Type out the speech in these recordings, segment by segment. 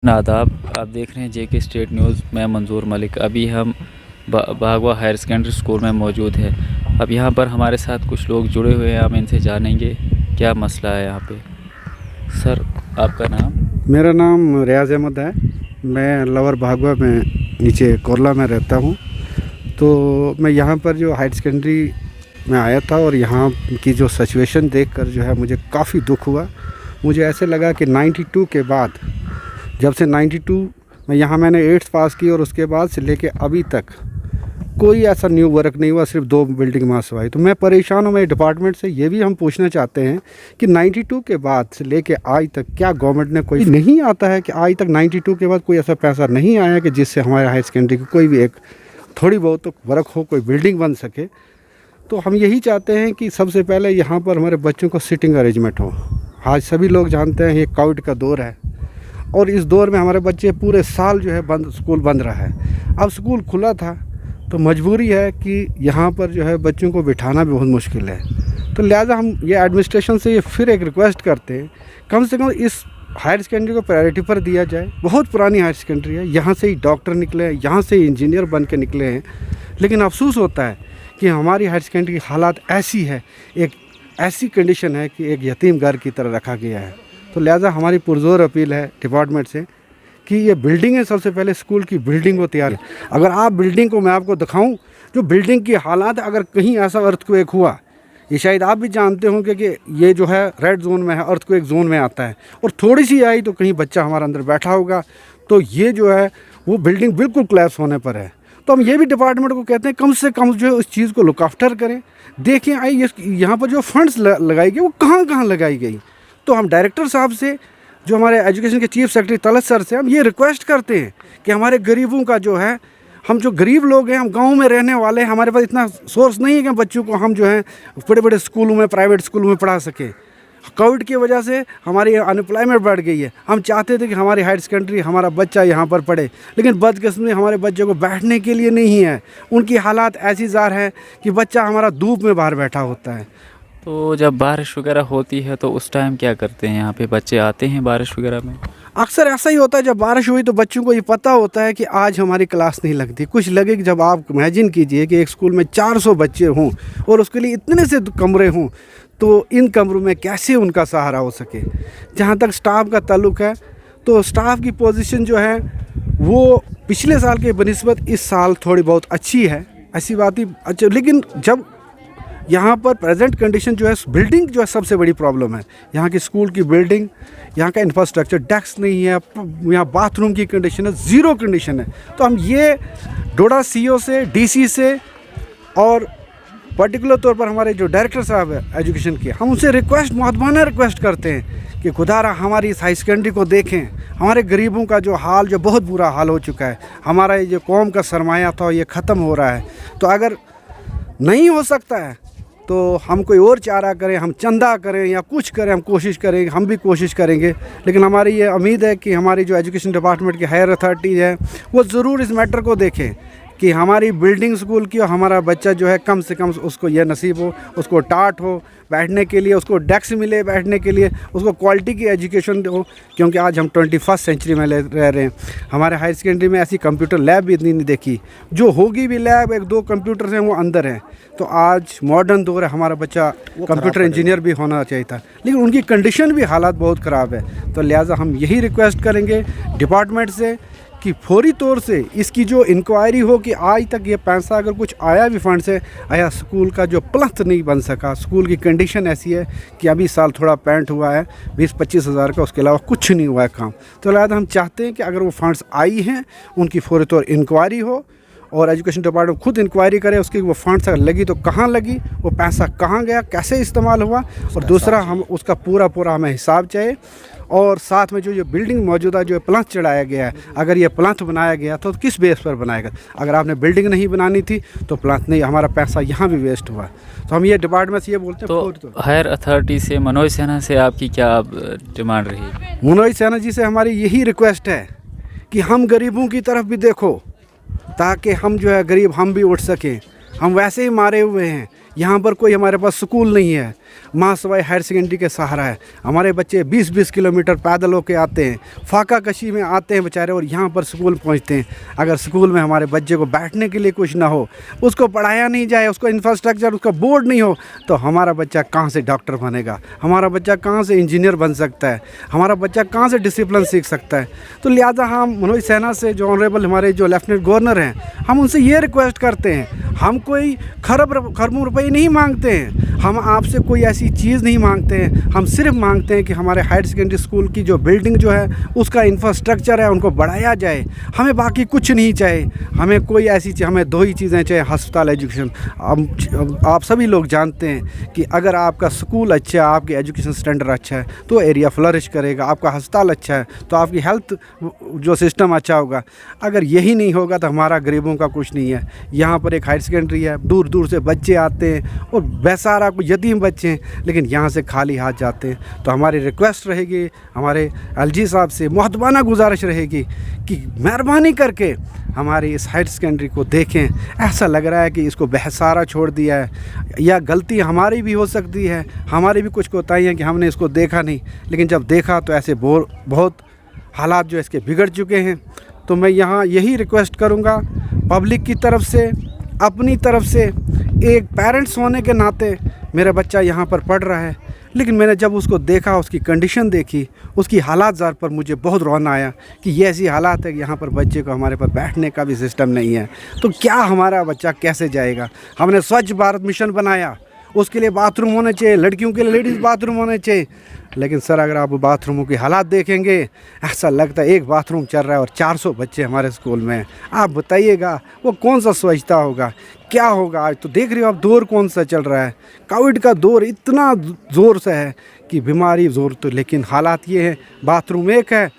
नादाब, आप देख रहे हैं जेके स्टेट न्यूज़। मैं मंजूर मलिक। अभी हम भागवा हायर सेकेंडरी स्कूल में मौजूद है। अब यहाँ पर हमारे साथ कुछ लोग जुड़े हुए हैं, हम इनसे जानेंगे क्या मसला है यहाँ पे। सर, आपका नाम? मेरा नाम रियाज अहमद है। मैं लवर भागवा में नीचे कोरला में रहता हूँ। तो मैं यहाँ पर जो हायर सेकेंडरी में आया था और यहाँ की जो सिचुएशन देखकर जो है मुझे काफ़ी दुख हुआ। मुझे ऐसे लगा कि 92 के बाद, जब से 92 में यहाँ मैंने 8th पास की और उसके बाद से लेके अभी तक कोई ऐसा न्यू वर्क नहीं हुआ, सिर्फ 2 बिल्डिंग मास हुआ है। तो मैं परेशान हूँ। मेरे डिपार्टमेंट से ये भी हम पूछना चाहते हैं कि 92 के बाद से लेके आज तक क्या गवर्नमेंट ने कोई नहीं आता है कि आज तक 92 के बाद कोई ऐसा पैसा नहीं आया कि जिससे हमारे हायर सेकेंडरी की कोई भी एक थोड़ी बहुत तो वर्क हो, कोई बिल्डिंग बन सके। तो हम यही चाहते हैं कि सबसे पहले यहाँ पर हमारे बच्चों को सिटिंग अरेंजमेंट हो। आज सभी लोग जानते हैं ये कोविड का दौर है और इस दौर में हमारे बच्चे पूरे साल जो है स्कूल बंद रहा है। अब स्कूल खुला था तो मजबूरी है कि यहाँ पर जो है बच्चों को बिठाना भी बहुत मुश्किल है। तो लिहाजा हम ये एडमिनिस्ट्रेशन से ये फिर एक रिक्वेस्ट करते हैं, कम से कम इस हायर सेकेंडरी को प्रायोरिटी पर दिया जाए। बहुत पुरानी हायर सेकेंडरी है, यहाँ से ही डॉक्टर निकले हैं, यहाँ से ही इंजीनियर बन के निकले हैं। लेकिन अफसोस होता है कि हमारी हायर सेकेंडरी की हालात ऐसी है, एक ऐसी कंडीशन है कि एक यतीम घर की तरह रखा गया है। तो लिहाजा हमारी पुरजोर अपील है डिपार्टमेंट से कि ये बिल्डिंग है, सबसे पहले स्कूल की बिल्डिंग को तैयार। अगर आप बिल्डिंग को मैं आपको दिखाऊं, जो बिल्डिंग की हालात, अगर कहीं ऐसा अर्थक्वेक हुआ, ये शायद आप भी जानते होंगे कि ये जो है रेड जोन में है, अर्थक्वेक जोन में आता है, और थोड़ी सी आई तो कहीं बच्चा हमारा अंदर बैठा होगा, तो ये जो है वो बिल्डिंग बिल्कुल कोलैप्स होने पर है। तो हम ये भी डिपार्टमेंट को कहते हैं कम से कम जो है उस चीज़ को लुक आफ्टर करें, देखें आई यहाँ पर जो फंड्स लगाई गई वो कहाँ कहाँ लगाई गई। तो हम डायरेक्टर साहब से, जो हमारे एजुकेशन के चीफ सेक्रेटरी तलत सर से, हम ये रिक्वेस्ट करते हैं कि हमारे गरीबों का जो है, हम जो गरीब लोग हैं, हम गांव में रहने वाले हैं, हमारे पास इतना सोर्स नहीं है कि बच्चों को हम जो है बड़े बड़े स्कूलों में, प्राइवेट स्कूलों में पढ़ा सकें। कोविड की वजह से हमारी अनएम्प्लॉयमेंट बढ़ गई है। हम चाहते थे कि हमारी हायर सेकेंडरी, हमारा बच्चा यहाँ पर पढ़े, लेकिन बदकिस्मती हमारे बच्चे को बैठने के लिए नहीं है। उनकी हालात ऐसी ज़ार है कि बच्चा हमारा धूप में बाहर बैठा होता है। तो जब बारिश वगैरह होती है तो उस टाइम क्या करते हैं? यहाँ पे बच्चे आते हैं बारिश वगैरह में? अक्सर ऐसा ही होता है, जब बारिश हुई तो बच्चों को ये पता होता है कि आज हमारी क्लास नहीं लगती। कुछ लगे कि जब आप इमेजिन कीजिए कि एक स्कूल में 400 बच्चे हों और उसके लिए इतने से कमरे हों, तो इन कमरों में कैसे उनका सहारा हो सके। जहाँ तक स्टाफ का ताल्लुक़ है, तो स्टाफ की पोजीशन जो है वो पिछले साल के बनिस्बत इस साल थोड़ी बहुत अच्छी है, ऐसी बात ही अच्छा। लेकिन जब यहाँ पर प्रेजेंट कंडीशन जो है, बिल्डिंग जो है सबसे बड़ी प्रॉब्लम है। यहाँ की स्कूल की बिल्डिंग, यहाँ का इंफ्रास्ट्रक्चर, डेस्क नहीं है, यहाँ बाथरूम की कंडीशन है, ज़ीरो कंडीशन है। तो हम ये डोडा सीईओ से, डीसी से और पर्टिकुलर तौर पर हमारे जो डायरेक्टर साहब है एजुकेशन के, हम उनसे रिक्वेस्ट, मुआदबाना रिक्वेस्ट करते हैं कि खुदारा हमारी इस हाई सेकेंडरी को देखें। हमारे गरीबों का जो हाल, जो बहुत बुरा हाल हो चुका है, हमारा ये जो कौम का सरमाया था ये ख़त्म हो रहा है। तो अगर नहीं हो सकता है तो हम कोई और चारा करें, हम चंदा करें या कुछ करें, हम कोशिश करेंगे, हम भी कोशिश करेंगे। लेकिन हमारी ये उम्मीद है कि हमारी जो एजुकेशन डिपार्टमेंट की हायर अथॉरिटी है वो ज़रूर इस मैटर को देखें कि हमारी बिल्डिंग स्कूल की, और हमारा बच्चा जो है कम से कम उसको यह नसीब हो, उसको टाट हो बैठने के लिए, उसको डेस्क मिले बैठने के लिए, उसको क्वालिटी की एजुकेशन हो। क्योंकि आज हम 21st सेंचुरी में रह रहे हैं। हमारे हायर सेकेंडरी में ऐसी कंप्यूटर लैब भी इतनी नहीं देखी, जो होगी भी लैब 1-2 कंप्यूटर्स हैं वो अंदर हैं। तो आज मॉडर्न दौर है, हमारा बच्चा कंप्यूटर इंजीनियर भी होना चाहिए था, लेकिन उनकी कंडीशन भी, हालात बहुत ख़राब है। तो लिहाजा हम यही रिक्वेस्ट करेंगे डिपार्टमेंट से कि फौरी तौर से इसकी जो इंक्वायरी हो कि आज तक ये पैसा अगर कुछ आया भी फंड से, आया स्कूल का जो प्लथ नहीं बन सका। स्कूल की कंडीशन ऐसी है कि अभी साल थोड़ा पेंट हुआ है 20-25 हज़ार का, उसके अलावा कुछ नहीं हुआ है काम। तो लिहाजा हम चाहते हैं कि अगर वो फंड्स आई हैं उनकी फौरी तौर इंक्वायरी हो और एजुकेशन डिपार्टमेंट खुद इंक्वायरी करे उसकी, वो फंड्स अगर लगी तो कहाँ लगी, वो पैसा कहाँ गया, कैसे इस्तेमाल हुआ, और दूसरा हम उसका पूरा हमें हिसाब चाहिए। और साथ में जो ये बिल्डिंग मौजूदा जो प्लांथ चढ़ाया गया है, अगर ये प्लांथ बनाया गया तो किस बेस पर बनाएगा? अगर आपने बिल्डिंग नहीं बनानी थी तो प्लांथ नहीं, हमारा पैसा यहाँ भी वेस्ट हुआ। तो हम ये डिपार्टमेंट से ये बोलते हैं। तो हायर अथॉरिटी से, मनोज सिन्हा से आपकी क्या डिमांड रही? मनोज सिन्हा जी से हमारी यही रिक्वेस्ट है कि हम गरीबों की तरफ भी देखो, ताकि हम जो है गरीब हम भी उठ सकें। हम वैसे ही मारे हुए हैं, यहाँ पर कोई हमारे पास स्कूल नहीं है, महासवाई हायर सेकेंडरी के सहारा है। हमारे बच्चे 20-20 किलोमीटर पैदल होके आते हैं, फाका कशी में आते हैं बेचारे, और यहाँ पर स्कूल पहुँचते हैं। अगर स्कूल में हमारे बच्चे को बैठने के लिए कुछ ना हो, उसको पढ़ाया नहीं जाए, उसको इंफ्रास्ट्रक्चर, उसका बोर्ड नहीं हो, तो हमारा बच्चा कहाँ से डॉक्टर बनेगा, हमारा बच्चा कहाँ से इंजीनियर बन सकता है, हमारा बच्चा कहाँ से डिसिप्लिन सीख सकता है। तो लिहाजा हम मनोज सिन्हा से, जो ऑनरेबल हमारे जो लेफ्टिनेंट गवर्नर हैं, हम उनसे ये रिक्वेस्ट करते हैं, हम कोई खरबों रुपये नहीं मांगते हैं, हम आपसे कोई ऐसी चीज़ नहीं मांगते हैं, हम सिर्फ मांगते हैं कि हमारे हायर सेकेंडरी स्कूल की जो बिल्डिंग जो है, उसका इंफ्रास्ट्रक्चर है, उनको बढ़ाया जाए। हमें बाकी कुछ नहीं चाहिए, हमें कोई ऐसी हमें दो ही चीज़ें चाहिए, अस्पताल, एजुकेशन। आप सभी लोग जानते हैं कि अगर आपका स्कूल अच्छा है, आपकी एजुकेशन स्टैंडर्ड अच्छा है, तो एरिया फ्लरिश करेगा, आपका अस्पताल अच्छा है तो आपकी हेल्थ जो सिस्टम अच्छा होगा। अगर यही नहीं होगा तो हमारा गरीबों का कुछ नहीं है। यहाँ पर एक हायर सेकेंडरी है, दूर दूर से बच्चे आते हैं और बेसहारा कोई यतीम बच्चे हैं, लेकिन यहाँ से खाली हाथ जाते हैं। तो हमारी रिक्वेस्ट रहेगी, हमारे एलजी साहब से मुहतबाना गुजारिश रहेगी कि मेहरबानी करके हमारी इस हायर सेकेंडरी को देखें। ऐसा लग रहा है कि इसको बेसहारा छोड़ दिया है, या गलती हमारी भी हो सकती है, हमारी भी कुछ कोताही है कि हमने इसको देखा नहीं, लेकिन जब देखा तो ऐसे बहुत हालात जो इसके बिगड़ चुके हैं। तो मैं यहाँ यही रिक्वेस्ट करूँगा पब्लिक की तरफ से, अपनी तरफ से, एक पेरेंट्स होने के नाते मेरा बच्चा यहाँ पर पढ़ रहा है, लेकिन मैंने जब उसको देखा, उसकी कंडीशन देखी, उसकी हालात ज़ार पर मुझे बहुत रोना आया कि ये ऐसी हालात है कि यहाँ पर बच्चे को हमारे पास बैठने का भी सिस्टम नहीं है, तो क्या हमारा बच्चा कैसे जाएगा। हमने स्वच्छ भारत मिशन बनाया, उसके लिए बाथरूम होने चाहिए, लड़कियों के लिए लेडीज़ बाथरूम होने चाहिए, लेकिन सर अगर आप बाथरूमों की हालात देखेंगे, ऐसा लगता है एक बाथरूम चल रहा है और 400 बच्चे हमारे स्कूल में हैं। आप बताइएगा वो कौन सा स्वच्छता होगा, क्या होगा। आज तो देख रहे हो आप, दौर कौन सा चल रहा है, कोविड का दौर इतना ज़ोर से है कि बीमारी ज़ोर, तो लेकिन हालात ये हैं, बाथरूम एक है,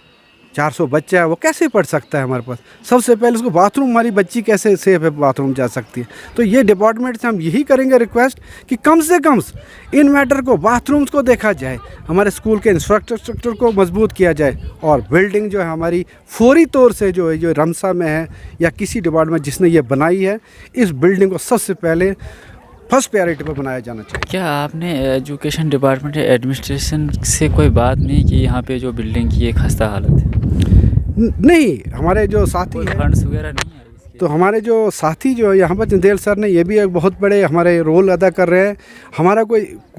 400 बच्चा है, वो कैसे पढ़ सकता है हमारे पास। सबसे पहले उसको बाथरूम, हमारी बच्ची कैसे सेफ है, बाथरूम जा सकती है। तो ये डिपार्टमेंट से हम यही करेंगे रिक्वेस्ट कि कम से कम इन मैटर को, बाथरूम्स को देखा जाए, हमारे स्कूल के इंफ्रास्ट्रक्चर को मजबूत किया जाए, और बिल्डिंग जो है हमारी फौरी तौर से जो है, जो रमसा में है या किसी डिपार्टमेंट जिसने ये बनाई है, इस बिल्डिंग को सबसे पहले फर्स्ट प्रायोरिटी पर बनाया जाना चाहिए। क्या आपने एजुकेशन डिपार्टमेंट एडमिनिस्ट्रेशन से कोई बात नहीं की यहाँ पे जो बिल्डिंग की एक खस्ता हालत है? नहीं, हमारे जो साथी हैं, फंड्स वगैरह नहीं है इसके? तो हमारे जो साथी जो यहाँ पर चंदेल सर ने, ये भी एक बहुत बड़े हमारे रोल अदा कर रहे हैं। हमारा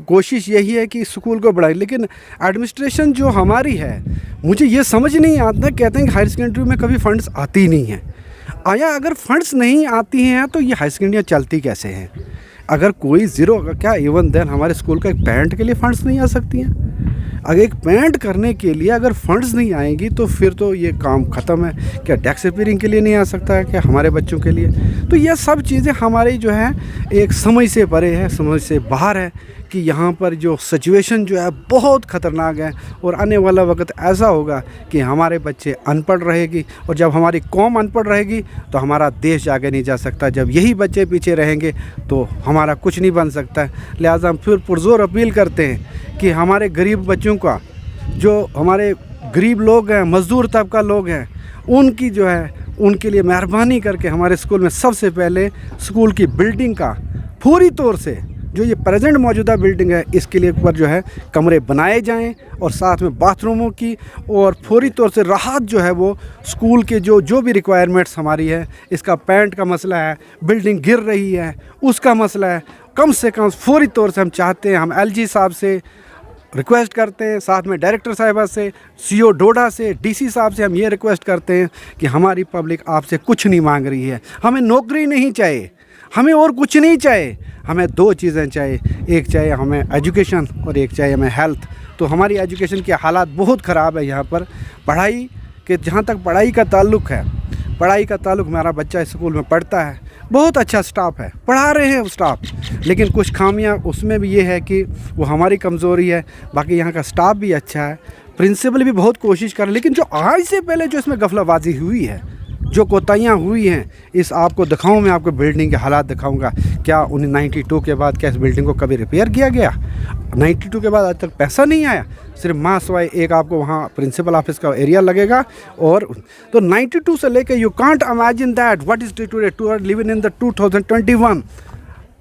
कोशिश यही है कि स्कूल को बढ़ाए, लेकिन एडमिनिस्ट्रेशन जो हमारी है, मुझे ये समझ नहीं आता, कहते हैं कि हायर सेकेंडरी में कभी फंड्स आती ही नहीं है। आया अगर फंड्स नहीं आती हैं तो ये हायर सेकेंडरियाँ चलती कैसे हैं। अगर कोई ज़ीरो, क्या इवन देन हमारे स्कूल का एक पेरेंट के लिए फ़ंड्स नहीं आ सकती हैं। अगर एक पेरेंट करने के लिए अगर फ़ंड्स नहीं आएंगी तो फिर तो ये काम ख़त्म है। क्या डेस्क रिपेयरिंग के लिए नहीं आ सकता है, क्या हमारे बच्चों के लिए? तो ये सब चीज़ें हमारी जो है एक समझ से परे है, समझ से बाहर है कि यहाँ पर जो सिचुएशन जो है बहुत ख़तरनाक है, और आने वाला वक्त ऐसा होगा कि हमारे बच्चे अनपढ़ रहेगी, और जब हमारी कौम अनपढ़ रहेगी तो हमारा देश आगे नहीं जा सकता। जब यही बच्चे पीछे रहेंगे तो हमारा कुछ नहीं बन सकता है। लिहाजा हम फिर पुरजोर अपील करते हैं कि हमारे गरीब बच्चों का, जो हमारे गरीब लोग हैं, मज़दूर तबका लोग हैं, उनकी जो है, उनके लिए मेहरबानी करके हमारे स्कूल में सबसे पहले स्कूल की बिल्डिंग का पूरी तौर से, जो ये प्रेजेंट मौजूदा बिल्डिंग है, इसके लिए ऊपर जो है कमरे बनाए जाएं, और साथ में बाथरूमों की और फौरी तौर से राहत जो है वो स्कूल के जो भी रिक्वायरमेंट्स हमारी है, इसका पेंट का मसला है, बिल्डिंग गिर रही है उसका मसला है, कम से कम फौरी तौर से हम चाहते हैं, हम एलजी साहब से रिक्वेस्ट करते हैं, साथ में डायरेक्टर साहिबा से, सीओ डोडा से, डीसी साहब से हम ये रिक्वेस्ट करते हैं कि हमारी पब्लिक आपसे कुछ नहीं मांग रही है। हमें नौकरी नहीं चाहिए, हमें और कुछ नहीं चाहिए, हमें दो चीज़ें चाहिए, एक चाहिए हमें एजुकेशन और एक चाहिए हमें हेल्थ। तो हमारी एजुकेशन के हालात बहुत ख़राब है यहाँ पर। पढ़ाई के, जहाँ तक पढ़ाई का ताल्लुक़ है, पढ़ाई का ताल्लुक़, हमारा बच्चा स्कूल में पढ़ता है, बहुत अच्छा स्टाफ है, पढ़ा रहे हैं स्टाफ, लेकिन कुछ खामियां उसमें भी ये है कि वो हमारी कमज़ोरी है। बाकी यहाँ का स्टाफ भी अच्छा है, प्रिंसिपल भी बहुत कोशिश कर रहे हैं, लेकिन जो आज से पहले जो इसमें गफलाबाजी हुई है, जो कोताहियाँ हुई हैं, इस आपको दिखाऊं, मैं आपको बिल्डिंग के हालात दिखाऊंगा। क्या 92 के बाद क्या इस बिल्डिंग को कभी रिपेयर किया गया? 92 के बाद आज तक पैसा नहीं आया। सिर्फ महासवाई एक आपको वहाँ प्रिंसिपल ऑफिस का एरिया लगेगा, और तो 92 से लेकर you can't imagine that what is today to living in the 2021।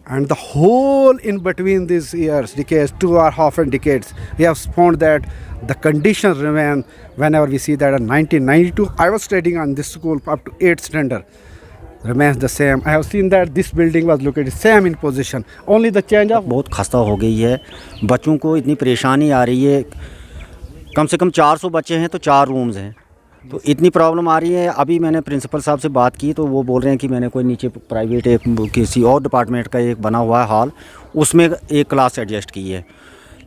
and the whole in between these years, decades, 2.5 decades, we have found that the conditions remain. Whenever we see that in 1992, I was studying on this school up to 8th standard, remains the same. I have seen that this building was located same in position, only the change of बहुत खस्ता हो गई है, बच्चों को इतनी परेशानी आ रही है। कम से कम 400 बच्चे हैं तो 4 रूम्स हैं, तो इतनी प्रॉब्लम आ रही है। अभी मैंने प्रिंसिपल साहब से बात की तो वो बोल रहे हैं कि मैंने कोई नीचे प्राइवेट एक किसी और डिपार्टमेंट का एक बना हुआ है हॉल, उसमें एक क्लास एडजस्ट की है,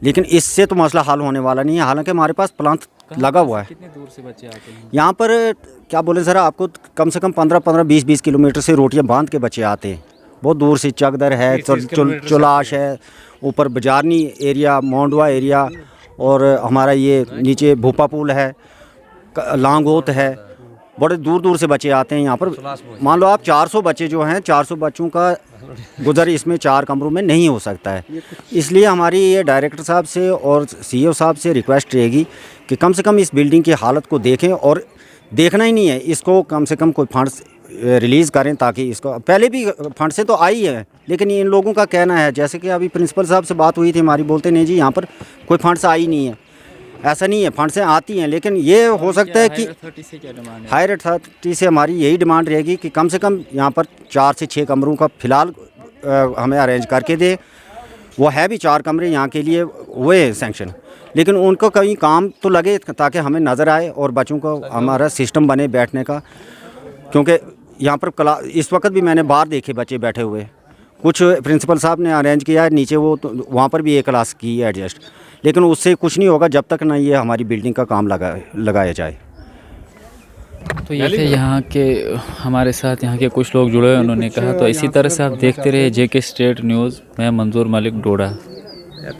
लेकिन इससे तो मसला हल होने वाला नहीं है। हालांकि हमारे पास प्लांट लगा हुआ है। कितने दूर से बच्चे आते हैं यहाँ पर क्या बोले सर, आपको कम से कम 15-15, 20-20 किलोमीटर से रोटियाँ बांध के बच्चे आते हैं। बहुत दूर से चकदर है, चुलाश है, ऊपर बजारनी एरिया, मोंडवा एरिया, और हमारा ये नीचे भूपा पुल है, लांगोत है, बड़े दूर दूर से बच्चे आते हैं यहाँ पर। मान लो आप 400 बच्चे जो हैं, 400 बच्चों का गुजर इसमें 4 कमरों में नहीं हो सकता है। इसलिए हमारी ये डायरेक्टर साहब से और सीईओ साहब से रिक्वेस्ट रहेगी कि कम से कम इस बिल्डिंग की हालत को देखें, और देखना ही नहीं है, इसको कम से कम कोई फंड्स रिलीज़ करें, ताकि इसको पहले भी फंड से तो आई है, लेकिन इन लोगों का कहना है, जैसे कि अभी प्रिंसिपल साहब से बात हुई थी हमारी, बोलते नहीं जी यहाँ पर कोई फंड्स आई नहीं है। ऐसा नहीं है, फंड से आती हैं, लेकिन ये हो सकता है कि हायर अथॉरिटी से हमारी यही डिमांड रहेगी कि कम से कम यहाँ पर 4 से 6 कमरों का फ़िलहाल हमें अरेंज करके दे। वो है भी 4 कमरे यहाँ के लिए हुए हैं सैंक्शन, लेकिन उनको कहीं काम तो लगे ताकि हमें नज़र आए और बच्चों को हमारा सिस्टम बने बैठने का। क्योंकि यहाँ पर इस वक्त भी मैंने बाहर देखे बच्चे बैठे हुए, कुछ प्रिंसिपल साहब ने अरेंज किया है नीचे, वो तो वहाँ पर भी एक क्लास की है एडजस्ट, लेकिन उससे कुछ नहीं होगा जब तक ना ये हमारी बिल्डिंग का काम लगाया जाए। तो ये थे यहाँ के हमारे साथ यहाँ के कुछ लोग जुड़े हुए, उन्होंने कहा। तो इसी तरह से आप देखते रहे जेके स्टेट न्यूज़। मैं मंजूर मलिक डोडा।